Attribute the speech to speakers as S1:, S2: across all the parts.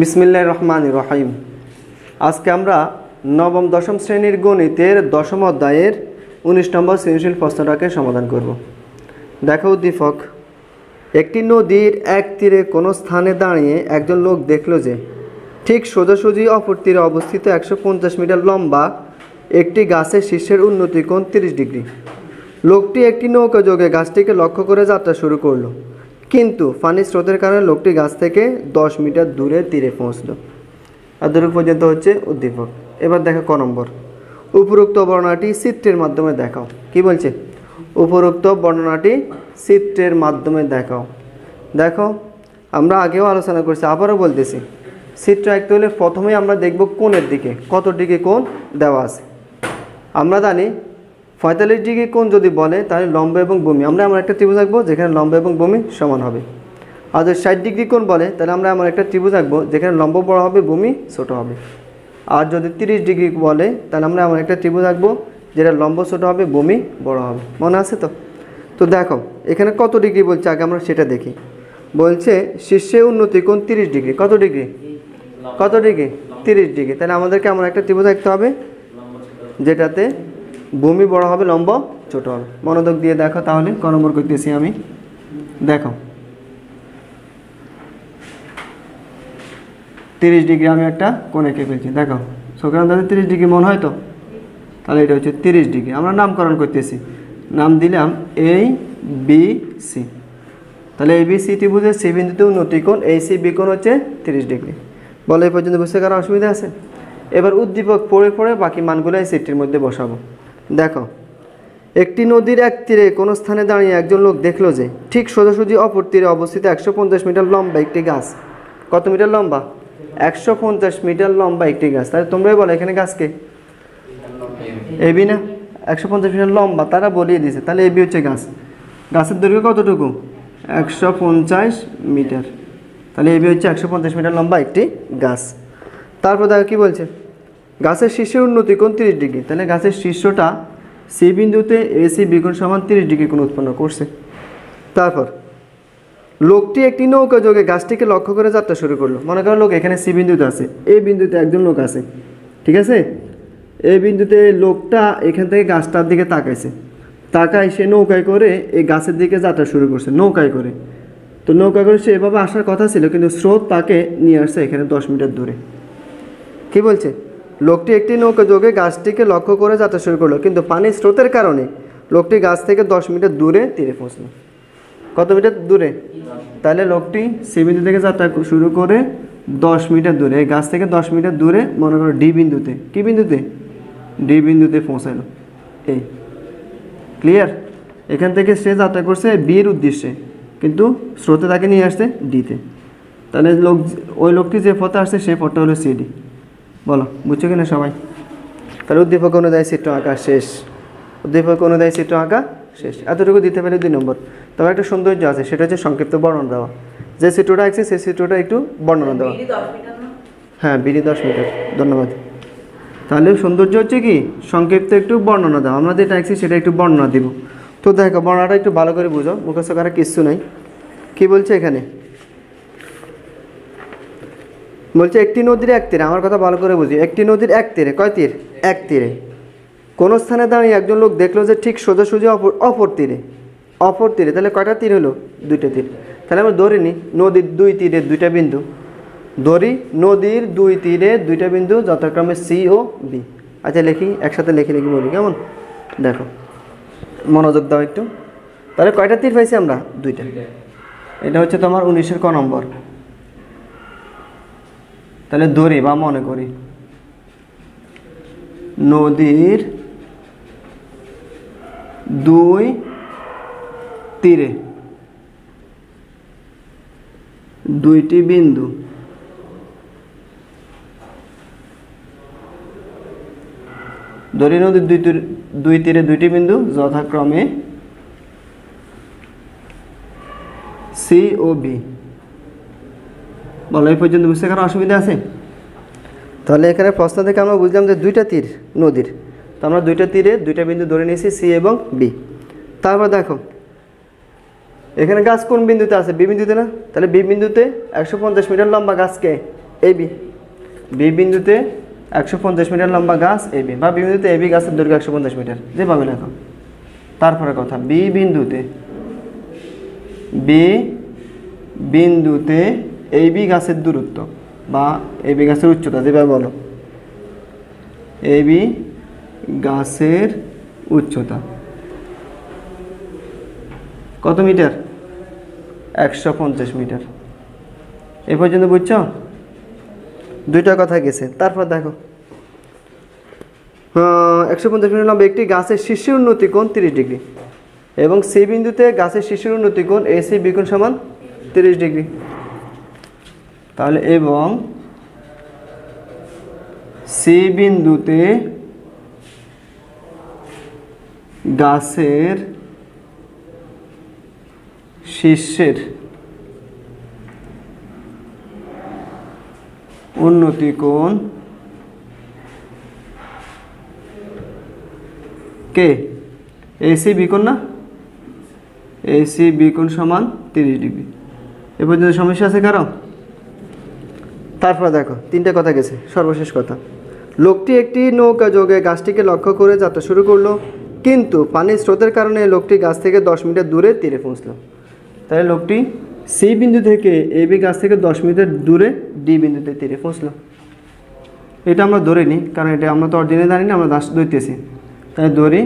S1: বিসমিল্লাহির রহমানির রহিম। আজকে আমরা নবম দশম শ্রেণীর গণিতের দশম অধ্যায়ের 19 নম্বর সৃজনশীল প্রশ্নটাকে সমাধান করব। দেখো উদ্দীপক, একটি নদীর এক তীরে কোনো স্থানে দাঁড়িয়ে একজন লোক দেখল যে ঠিক সোজাসুজি অপর তীরে অবস্থিত 150 মিটার লম্বা একটি গাছের শীর্ষের উন্নতি কোণ 30 ডিগ্রি। লোকটি একটি নৌকা যোগে গাছটিকে লক্ষ্য করে যাত্রা শুরু করলো, কিন্তু পানির স্রোতের কারণে লোকটি গাছ থেকে 10 মিটার দূরে তীরে পৌঁছল। এতটুকু পর্যন্ত হচ্ছে উদ্দীপক। এবার দেখো ক নম্বর, উপরোক্ত বর্ণনাটি চিত্রের মাধ্যমে দেখাও। কি বলছে? উপরোক্ত বর্ণনাটি চিত্রের মাধ্যমে দেখাও। দেখো, আমরা আগেও আলোচনা করছি, আবারও বলতেছি, চিত্র আঁকতে হলে প্রথমেই আমরা দেখব কোণের দিকে, কত ডিগ্রি কোণ দেওয়া আছে। আমরা জানি 45 ডিগ্রি কোণ যদি বলে তাহলে লম্ব এবং ভূমি, আমরা এমন একটা ত্রিভুজ আঁকবো যেখানে লম্ব এবং ভূমি সমান হবে। আর যদি 60 ডিগ্রি কোণ বলে তাহলে আমরা এমন একটা ত্রিভুজ আঁকবো যেখানে লম্ব বড় হবে, ভূমি ছোট হবে। আর যদি 30 ডিগ্রি বলে তাহলে আমরা এমন একটা ত্রিভুজ আঁকবো যেটা লম্ব ছোট হবে, ভূমি বড় হবে। মনে আছে তো? তো দেখো এখানে কত ডিগ্রি বলছে, আগে আমরা সেটা দেখি। বলছে শীর্ষে উন্নতি কোণ 30 ডিগ্রি। কত ডিগ্রি? কত ডিগ্রি? 30 ডিগ্রি। তাহলে আমাদেরকে এমন একটা ত্রিভুজ আঁকতে হবে যেটাতে ভূমি বড় হবে, লম্ব ছোট হবে। মনোযোগ দিয়ে দেখো তাহলে ক নম্বর করতেছি আমি। দেখো 30 ডিগ্রি আমি একটা কোণ এঁকে ফেলছি। দেখো সেখানে তাদের 30 ডিগ্রি মনে হয় তো, তাহলে এটা হচ্ছে 30 ডিগ্রি। আমরা নামকরণ করতেছি, নাম দিলাম এ বি সি। তাহলে এ বি সি ত্রিভুজের সি বিন্দুতে উন্নতি কোণ এই সি বি কোণ হচ্ছে 30 ডিগ্রি। বলে এই পর্যন্ত বুঝতে কারো অসুবিধা আছে? এবার উদ্দীপক পড়ে পড়ে বাকি মানগুলো এই সিটটির মধ্যে বসাবো। দেখো, একটি নদীর এক তীরে কোনো স্থানে দাঁড়িয়ে একজন লোক দেখলো যে ঠিক সোজাসুজি অপর তীরে অবস্থিত 150 মিটার লম্বা একটি গাছ। কত মিটার লম্বা? 150 মিটার লম্বা একটি গাছ। তাহলে তোমরাই বলো এখানে গাছকে এবি না? 150 মিটার লম্বা তারা বলিয়ে দিয়েছে, তাহলে এবি হচ্ছে গাছ। গাছের দৈর্ঘ্য কতটুকু? 150 মিটার। তাহলে এবি হচ্ছে 150 মিটার লম্বা একটি গাছ। তারপর দেখো কী বলছে, গাছের শীর্ষের উন্নতি কোণ 30 ডিগ্রি। তাহলে গাছের শীর্ষটা সি বিন্দুতে এসি বি কোণ সমান 30 ডিগ্রি কোণ উৎপন্ন করছে। তারপর লোকটি একটি নৌকা যোগে গাছটিকে লক্ষ্য করে যাত্রা শুরু করলো। মনে করো লোক এখানে সি বিন্দুতে আছে, এই বিন্দুতে একজন লোক আছে, ঠিক আছে? এই বিন্দুতে লোকটা এখান থেকে গাছটার দিকে তাকাইছে, তাকায় সে নৌকায় করে এই গাছের দিকে যাত্রা শুরু করছে, নৌকায় করে। তো নৌকা করে সে এভাবে আসার কথা ছিল, কিন্তু স্রোত তাকে নিয়ে আসছে এখানে 10 মিটার দূরে। কি বলছে? লোকটি একটি নৌকা যোগে গাছটিকে লক্ষ্য করে যাত্রা শুরু করলো, কিন্তু পানির স্রোতের কারণে লোকটি গাছ থেকে 10 মিটার দূরে তীরে পৌঁছলো। কত মিটার দূরে? তাহলে লোকটি সি বিন্দু থেকে যাত্রা শুরু করে 10 মিটার দূরে, এই গাছ থেকে 10 মিটার দূরে মনে করো ডি বিন্দুতে, কি বিন্দুতে? ডি বিন্দুতে পৌঁছালো। এই ক্লিয়ার? এখান থেকে সে যাত্রা করছে বির উদ্দেশ্যে, কিন্তু স্রোতে তাকে নিয়ে আসছে ডিতে। তাহলে ওই লোকটি যে পথে আসছে সেই পথটা হলো সিডি। বলো বুঝছো কিনা সবাই? তাহলে উদ্দীপক অনুযায়ী চিত্র আঁকা শেষ। উদ্দীপক অনুযায়ী চিত্র আঁকা শেষ। এতটুকু দিতে পারলে 2 নম্বর। তবে একটা সৌন্দর্য আছে, সেটা হচ্ছে সংক্ষিপ্ত বর্ণনা দেওয়া। যে চিত্রটা আঁকছে সেই চিত্রটা একটু বর্ণনা দেওয়া। হ্যাঁ, বিডি 10 মিটার। ধন্যবাদ। তাহলে সৌন্দর্য হচ্ছে কি সংক্ষিপ্ত একটু বর্ণনা দেওয়া। আমরা যেটা আঁকছি সেটা একটু বর্ণনা দিব। তো দেখো বর্ণনাটা একটু ভালো করে বুঝো, মুখস্থ করার কিচ্ছু নাই। কি বলছে এখানে? বলছে একটি নদীর এক তীরে, আমার কথা ভালো করে বুঝি, একটি নদীর এক তীরে, কয় তীর? এক তীরে কোন স্থানে দাঁড়িয়ে একজন লোক দেখলো যে ঠিক সোজাসুজি অপর তীরে, অপর তীরে। তাহলে কয়টা তীর হলো? 2টা তীর। তাহলে আমরা ধরে নিই নদীর 2 তীরে 2টা বিন্দু ধরি, নদীর 2 তীরে 2টা বিন্দু যথাক্রমে সি ও বি। আচ্ছা লিখি, একসাথে লিখে বলি কেমন? দেখো মনোযোগ দাও একটু। তাহলে কয়টা তীর পাইছি আমরা? 2টা। এটা হচ্ছে তোমার 19-এর ক নম্বর। তাহলে ধরি বা মনে করি নদীর 2 তীরে 2টি বিন্দু ধরি, নদীর 2 তীরে 2টি বিন্দু যথাক্রমে সি ও বি। বলো এই পর্যন্ত বুঝতে কারো অসুবিধা আছে? তাহলে এখানে প্রশ্ন থেকে আমরা বুঝলাম যে 2টা তীর নদীর, তো আমরা 2টা তীরে 2টা বিন্দু ধরে নিয়েছি সি এবং বি। তারপর দেখো এখানে গাছ কোন বিন্দুতে আছে? বি বিন্দুতে না? তাহলে বি বিন্দুতে 150 মিটার লম্বা গাছকে এবি, বি বিন্দুতে 150 মিটার লম্বা গাছ এবি, বা বি বিন্দুতে এবি গাছের দৈর্ঘ্য 150 মিটার, যেভাবে লেখো। তারপরে কথা, বি বিন্দুতে এবি গাছের দূরত্ব বা এবি গাছের উচ্চতা, যেভাবে বলো, এবি গাছের উচ্চতা কত মিটার? 150 মিটার। এ পর্যন্ত বুঝছো? দুইটা কথা গেছে। তারপর দেখো 150 মিটার লম্বা একটি গাছের শীর্ষের উন্নতি কোণ 30 ডিগ্রি এবং সি বিন্দুতে গাছের শীর্ষের উন্নতি কোণ এসি বি কোণ সমান 30 ডিগ্রি। তাহলে এবং সি বিন্দুতে গাছের শীর্ষের উন্নতি কোণ কে? এসি বি কোণ না? এসি বি কোণ সমান 30 ডিগ্রি। এ পর্যন্ত সমস্যা আছে কারো? তারপর দেখো তিনটা কথা গেছে, সর্বশেষ কথা। লোকটি একটি নৌকা যোগে গাছটিকে লক্ষ্য করে যাত্রা শুরু করলো, কিন্তু পানির স্রোতের কারণে লোকটি গাছ থেকে 10 মিটার দূরে তীরে পৌঁছলো। তাহলে লোকটি সি বিন্দু থেকে এবি গাছ থেকে 10 মিটার দূরে ডি বিন্দুতে তীরে পৌঁছলো। এটা আমরা ধরে নিই, কারণ এটা আমরা তো অরিজিনালি জানি না, আমরা ধরতেছি। তাই ধরি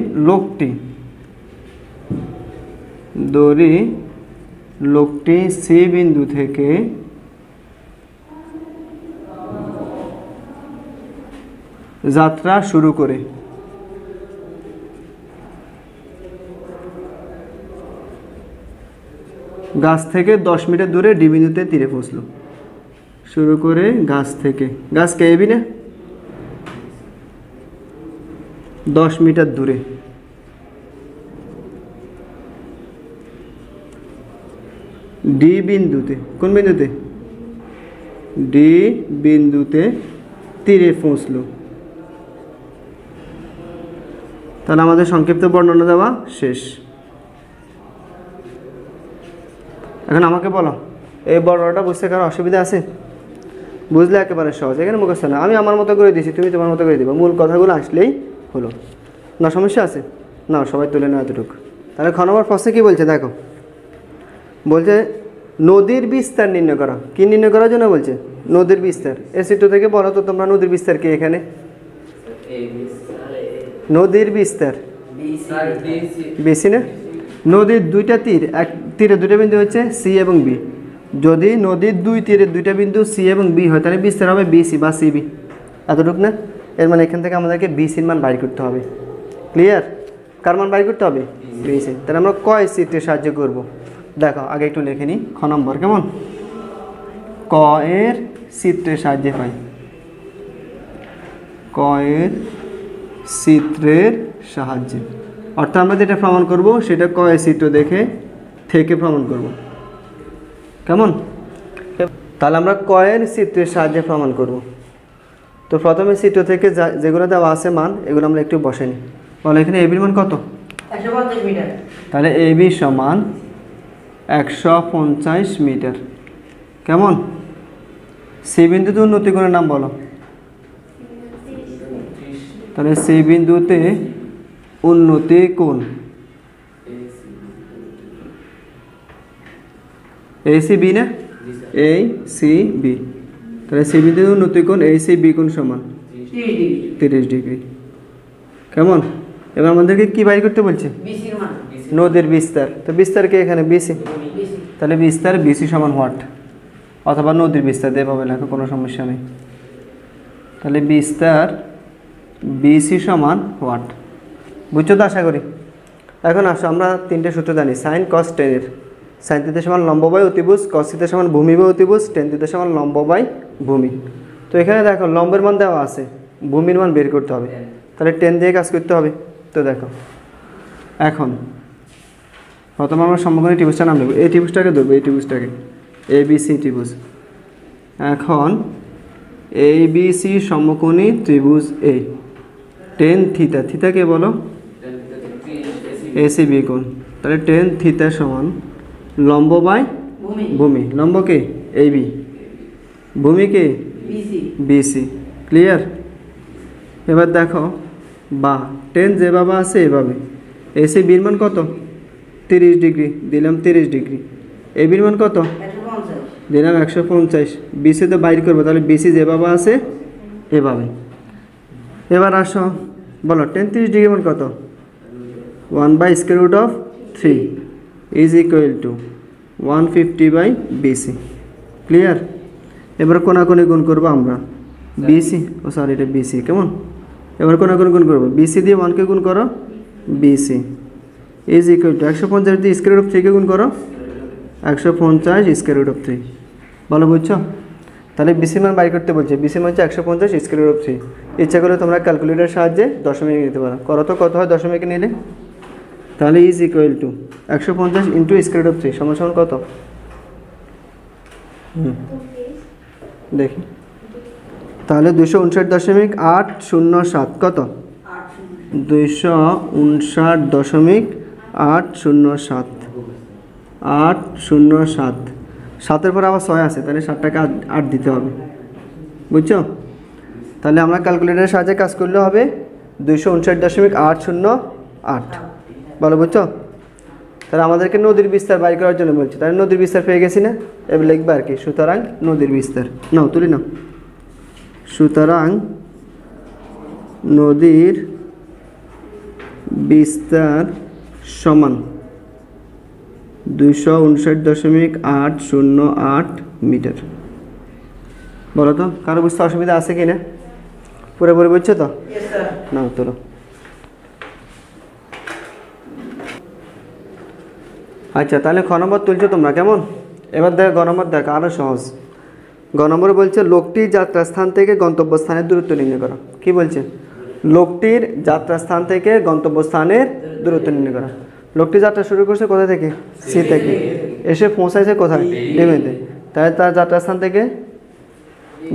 S1: লোকটি সি বিন্দু থেকে যাত্রা শুরু করে গাছ থেকে 10 মিটার দূরে ডি বিন্দুতে তীরে পৌঁছলো। শুরু করে গাছ থেকে, গাছ কে এবি না? 10 মিটার দূরে ডি বিন্দুতে, কোন বিন্দুতে? ডি বিন্দুতে তীরে পৌঁছলো। তাহলে আমাদের সংক্ষিপ্ত বর্ণনা দেওয়া শেষ। এখন আমাকে বলো, এই বর্ণনাটা বুঝতে কারো অসুবিধা আছে? বুঝলে একেবারে সহজ, এখানে মুখস্থ না। আমি আমার মতো করে দিয়েছি, তুমি তোমার মতো করে দিবা, মূল কথাগুলো আসলেই হলো। না সমস্যা আছে? না, সবাই তুলে না এতটুকু। তাহলে খ নম্বর প্রশ্নে কী বলছে দেখো, বলছে নদীর বিস্তার নির্ণয় করা। কি নির্ণয় করার জন্য বলছে? নদীর বিস্তার। এ চিত্র থেকে বলো তো তোমরা নদীর বিস্তার কি? এখানে নদীর বিস্তার বেশি না? নদীর দুইটা তীর, এক তীরে দুইটা বিন্দু হচ্ছে সি এবং বি। যদি নদীর দুই তীরের দুইটা বিন্দু সি এবং বি হয়, তাহলে বিস্তার হবে বিসি বা সিবি। এতটুকু না? এর মানে এখান থেকে আমাদেরকে বিসির মান বাইর করতে হবে। ক্লিয়ার? কার মান বাইর করতে হবে? বিসি। তাহলে আমরা কয় চিত্রের সাহায্য করব? দেখো আগে একটু লিখে নিই। খ নম্বর কেমন? ক এর চিত্রের সাহায্যে পাই। ক এর চিত্রের সাহায্যে, অর্থাৎ আমরা যেটা প্রমাণ করব সেটা ক এর চিত্র দেখে থেকে প্রমাণ করব। কেমন? তাহলে আমরা ক এর চিত্রের সাহায্যে প্রমাণ করব। তো প্রথমে চিত্র থেকে যেগুলো দেওয়া আছে মান, এগুলো আমরা একটু বসে নিই। বলো এখানে এবির মান কত?
S2: 150 মিটার।
S1: তাহলে এবি সমান 150 মিটার। কেমন? সি বিন্দুতে উন্নতি কোণের নাম বলো। তাহলে সি বিন্দুতে উন্নতি কোণ এসিবি না? এই সি বি। তাহলে সি বিন্দুতে উন্নতি কোণ এসি বি কোণ সমান 30 ডিগ্রি। কেমন? এবার আমাদেরকে কি বাইর করতে বলছে? নদীর বিস্তার। তো বিস্তার কে এখানে? বিসি। তাহলে বিস্তার বিসি সমান হোয়াট? অথবা নদীর বিস্তার দিয়ে পাবে, লেখো, কোনো সমস্যা নেই। তাহলে বিস্তার বিসি সমান হোয়াট? বুঝছো তো আশা করি। এখন আসো আমরা তিনটে সূত্র জানি। সাইন কস টেনের। সাইন থিটা সমান লম্ব বাই অতিভুজ, কস থিটা সমান ভূমি বাই অতিভুজ, টেন থিটা সমান লম্ব বাই ভূমি। তো এখানে দেখো লম্বের মান দেওয়া আছে, ভূমির মান বের করতে হবে। তাহলে টেন দিয়ে কাজ করতে হবে। তো দেখো এখন প্রথমে আমরা সমকোণী ত্রিভুজটা নাম নেব। এই ত্রিভুজটাকে ধরবো, এই ত্রিভুজটাকে এবিসি ত্রিভুজ। এখন এবিসি সমকোণী ত্রিভুজ এ। টেন থিটা, থিটাকে বলো এসি বি কোণ। তাহলে টেন থিটা সমান লম্ব বাই ভূমি। লম্ব কে? এবি, ভূমি কে? বিসি। ক্লিয়ার? এবার দেখো বা টেন যেভাবে আছে এভাবে, এসি বির মান কত? 30 ডিগ্রি, দিলাম 30 ডিগ্রি। এ বির মান কত? দিলাম 150। বিসি তো বাইর করবো, তাহলে বিসি যেভাবে আছে এভাবে। এবার আসো বলো টেন 30 ডিগ্রি মান কত? 1/√3 is equal two 150/BC। Clear? এবার কোনাকুনি গুণ করবো আমরা, বিসি সরি এটা বিসি, কেমন? এবার কোনাকুনি গুণ করবো, বিসি দিয়ে 1কে গুণ করো, বিসি ইজ ইকুয়াল টু 150 দিয়ে √3কে গুণ করো, 150 √3। বলো বুঝছো? তাহলে বিসি মান বাই করতে বলছে, বিসি মান হচ্ছে 150 √3। ইচ্ছা করলে তোমরা ক্যালকুলেটরের সাহায্যে দশমিক নিতে পারো। করো তো কত হয় দশমিকে নিলে? তাহলে ইজ ইকুয়াল টু 150 ইন্টু √3 সমান কত? দেখি তাহলে 259.807 কত? 259.807 807। 7-এর পর আবার 6 আছে, তাহলে 7টাকে 8 দিতে হবে। বুঝছো? তাহলে আমরা ক্যালকুলেটরের সাহায্যে কাজ করলে হবে 259.808। বলো বুঝছো? তাহলে আমাদেরকে নদীর বিস্তার বাইর করার জন্য বলছে, তাহলে নদীর বিস্তার পেয়ে গেছি না? এবার লিখবে আর কি, সুতরাং নদীর বিস্তার নাও তুলি নাও। সুতরাং নদীর বিস্তার সমান 259.808 মিটার। বলো তো কারো বুঝতে অসুবিধা আছে কি না? পুরোপুরি বুঝছো তো? নাও তোলো। আচ্ছা তাহলে খ নম্বর তুলছো তোমরা, কেমন? এবার দেখো গ নম্বর, দেখো আরও সহজ। গ নম্বর বলছে লোকটির যাত্রাস্থান থেকে গন্তব্যস্থানের দূরত্ব নির্ণয় করা। কি বলছে? লোকটির যাত্রাস্থান থেকে গন্তব্যস্থানের দূরত্ব নির্ণয় করা। লোকটি যাত্রা শুরু করছে কোথা থেকে? সি থেকে। এসে পৌঁছাইছে কোথায়? ডিমেতে। তাহলে তার যাত্রাস্থান থেকে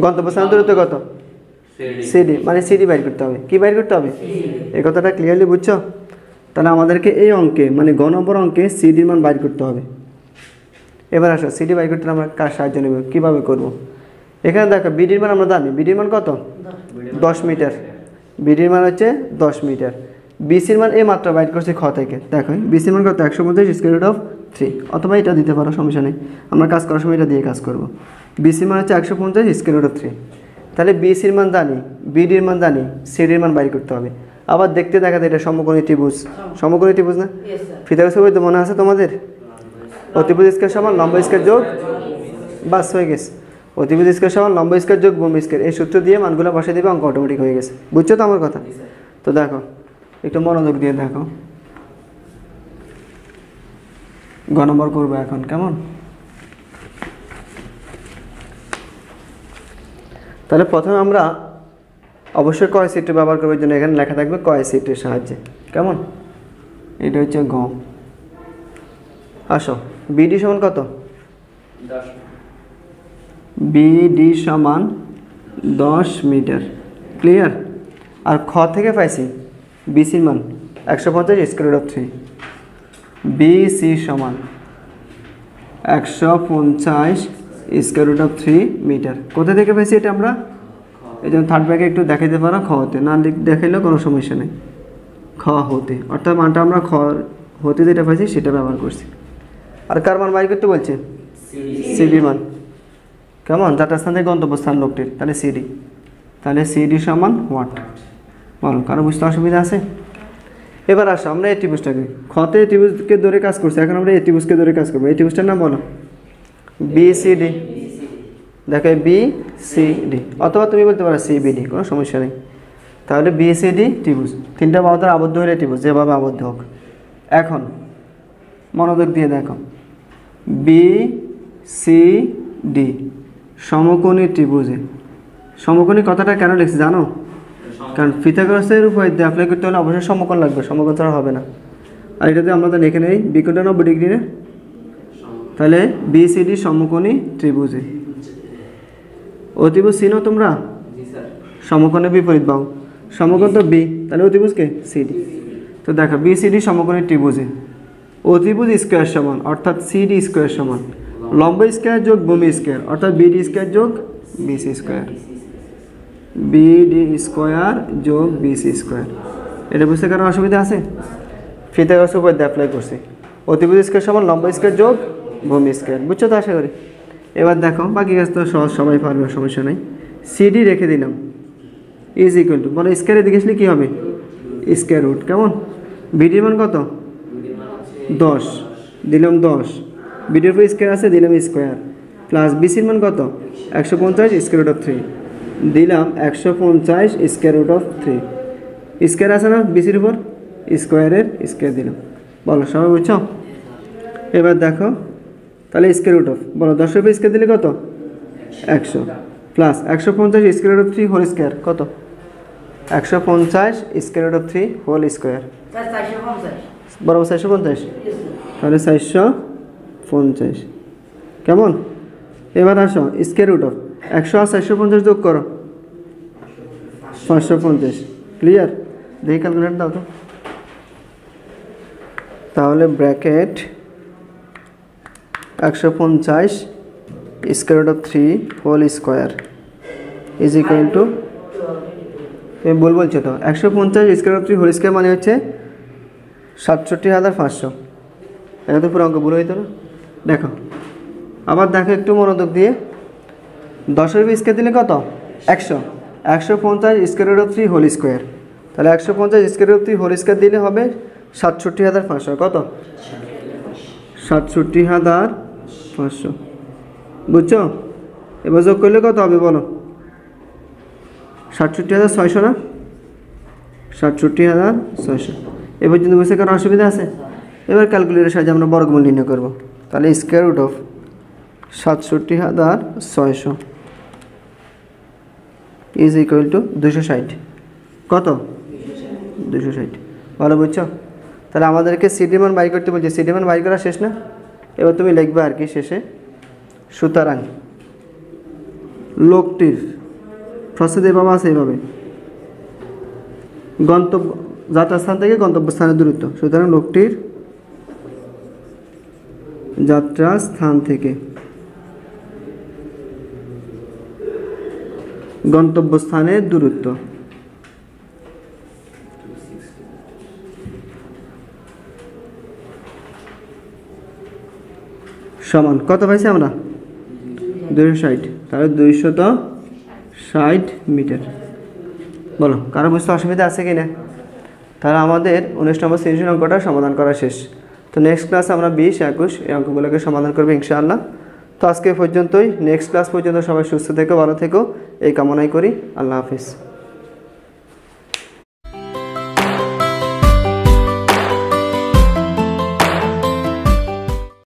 S1: গন্তব্যস্থানের দূরত্ব কত? সিডি, মানে সিডি বাইর করতে হবে। কি বাইর করতে হবে? এই কথাটা ক্লিয়ারলি বুঝছো? তাহলে আমাদেরকে এই অঙ্কে মানে গ নম্বর অঙ্কে সিডির মান বাইর করতে হবে। এবার আসো সিডি বাইর করতে আমরা কার সাহায্য নেব, কীভাবে করব? এখানে দেখো বিডির মান আমরা জানি, বিডির মান কত? 10 মিটার। বিডির মান হচ্ছে 10 মিটার। বিসির মান এই মাত্রা বাইর করছি খ থেকে। দেখো বিসির মান কত? 150 √3, অথবা এটা দিতে পারো, সমস্যা নেই। আমরা কাজ করার সময় এটা দিয়ে কাজ করব। বিসির মান হচ্ছে 150 √3। তাহলে বিসির মান জানি, বিডির মান জানি, সিডির মান বাইর করতে হবে। আবার দেখতে দেখাতে এটা সমকোণী ত্রিভুজ। সমকোণী ত্রিভুজ না? ফিতাগোরাসের বই তো মনে আছে তোমাদের? অতিভুজ স্কয়ার সমান লম্ব স্কয়ার যোগ, বাস হয়ে গেছে। অতিভুজ স্কয়ার সমান লম্ব স্কয়ার যোগ ভূমি স্কয়ার, এই সূত্র দিয়ে মানগুলো বসিয়ে দেবে, অঙ্ক অটোমেটিক হয়ে গেছে। বুঝছো তো আমার কথা? তো দেখো একটু মনোযোগ দিয়ে দেখো, গ নম্বর করবো এখন, কেমন? তাহলে প্রথমে আমরা অবশ্যই কয় সিট ব্যবহার করবার জন্য এখানে লেখা থাকবে কয় সিটের সাহায্যে, কেমন? এটা হচ্ছে গ। আসো বিডি সমান কত? বিডি সমান 10 মিটার। ক্লিয়ার? আর খ থেকে পাইছি বিসির মান 150 √3। বিসি সমান 150 √3 মিটার। কোথা থেকে পাইছি এটা আমরা? এই জন্য থার্ড ব্যাগে একটু দেখাইতে পারো, খ হতে না দেখাইলেও কোনো সমস্যা নেই। খ হতে, অর্থাৎ মানটা আমরা খ হতে যেটা পাইছি সেটা ব্যবহার করছি। আর কার মান বাইর করতে বলছে? সিডি মান, কেমন? যাত্রাস্থান থেকে গন্তব্যস্থান লোকটির, তাহলে সিডি। তাহলে সিডি সমান ওয়াট। বলো কারো বুঝতে অসুবিধা আছে? এবার আসো আমরা এই ত্রিভুজটাকে, খতে এই ত্রিভুজকে ধরে কাজ করছি, এখন আমরা এই ত্রিভুজকে ধরে কাজ করবো। এই ত্রিভুজটার নাম বলো বিসিডি। দেখো বিসিডি, অথবা তুমি বলতে পারো সিবিডি, কোনো সমস্যা নেই। তাহলে বিসিডি ত্রিভুজ, তিনটা বাহু দ্বারা আবদ্ধ হলে ত্রিভুজ, যেভাবে আবদ্ধ হোক। এখন মনোযোগ দিয়ে দেখো, বিসিডি সমকোণী ত্রিভুজে। সমকোণী কথাটা কেন লিখছি জানো? কারণ ফিথাগোরাসের উপায় দিয়ে অ্যাপ্লাই করতে হলে অবশ্যই সমকোণ লাগবে, সমকোণ ছাড়া হবে না। আর এটাতে আমরা তো এখানে বিকোণটা 90 ডিগ্রি না? তাহলে বিসিডি সমকোণী ত্রিভুজে। অতিভুজ চিনো তোমরা? সমকোণের বিপরীত বাহু, সমকোণ তো বি, তাহলে অতিভুজকে সিডি। তো দেখো বিসিডি সমকোণী ত্রিভুজে অতিভুজ স্কয়ার সমান, অর্থাৎ সিডি স্কয়ার সমান লম্ব স্কয়ার যোগ ভূমি স্কয়ার, অর্থাৎ বিডি স্কয়ার যোগ বিসি স্কোয়ার, বিডি স্কোয়ার যোগ বিসি স্কোয়ার। এটা বুঝতে কারো অসুবিধা আছে? ফিতাগোরাস উপপাদ্য অ্যাপ্লাই করছি, অতিভুজ স্কোয়ার সমান লম্ব স্কোয়ার যোগ ভূমি স্কোয়ার। বুঝছো তো আশা করি? এবার দেখো বাকি কাজ তো সহজ, সবাই পারবে, সমস্যা নেই। সিডি রেখে দিলাম ইজ ইকুয়াল টু, বলো স্কোয়ারের দিকে আসলে কী হবে? Square root. কেমন? বিডির মান কত? 10, দিলাম 10, বিডির উপর স্কোয়ার আছে, দিলাম স্কোয়ার, প্লাস বিসির মান কত? 150 স্কোয়ার রুট অফ 3, দিলাম 150 স্কোয়ার রুট অফ 3। স্কোয়ার আছে না বিসির উপর, স্কোয়ারের স্কোয়ার দিলাম। বলো সবাই বুঝছো? এবার দেখো তাহলে স্কোয়ার রুট অফ, বলো 10-এর উপর স্কোয়ার দিলে কত? 100, plus 150 square root of 3 whole square কত? 150 square root of 3 whole square, বরাবর 450, তাহলে 450। কেমন? এবার আসো স্কোয়ার রুট অফ 100 আর 450 যোগ করো, 550। ক্লিয়ার? দেখি ক্যালকুলেটর দাও তো। তাহলে bracket 150 square root of 3 whole square is equal to, তুমি বলছো তো 150 square root of 3 whole square মানে হচ্ছে 67,500। এটা তো পুরো অঙ্ক ভুল হইতো না। দেখো আবার দেখো একটু মনোযোগ দিয়ে, 10-এর উপর স্কোয়ার দিলে কত? 100, 150 square root of 3 whole square, তাহলে 150 square root of 3 whole square দিলে হবে 67,500। কত? 67,500। বুঝছো? এবার যোগ করলে কত হবে বলো? 67,600 না? 67,600। এবার যদি বুঝতে কারো অসুবিধা আছে? এবার ক্যালকুলেটরের সাহায্যে আমরা বর্গমূল নির্ণয় করবো। তাহলে square root of 67,600 is equal to 260। কত? 260। ভালো বুঝছো? তাহলে আমাদেরকে সিডি মান বাই করতে বলছে, সিডি মান বাই করা শেষ না? এবার তুমি লিখবে আর কি শেষে, সুতরাং লোকটির প্রসেস এভাবে আছে, এভাবে গন্তব্য যাত্রাস্থান থেকে গন্তব্যস্থানের দূরত্ব, সুতরাং লোকটির যাত্রা স্থান থেকে গন্তব্যস্থানের দূরত্ব সমান কত পাইছি আমরা? 260। তাহলে 260 মিটার। বলো কারো বুঝতে অসুবিধা আছে কি না? তাহলে আমাদের 19 নম্বর সৃজনশীল অঙ্কটা সমাধান করা শেষ। তো নেক্সট ক্লাসে আমরা 20, 21 এই অঙ্কগুলোকে সমাধান করবো ইনশাআল্লাহ। তো আজকে পর্যন্তই, নেক্সট ক্লাস পর্যন্ত সবাই সুস্থ থেকো, ভালো থেকো এই কামনাই করি। আল্লাহ হাফিজ।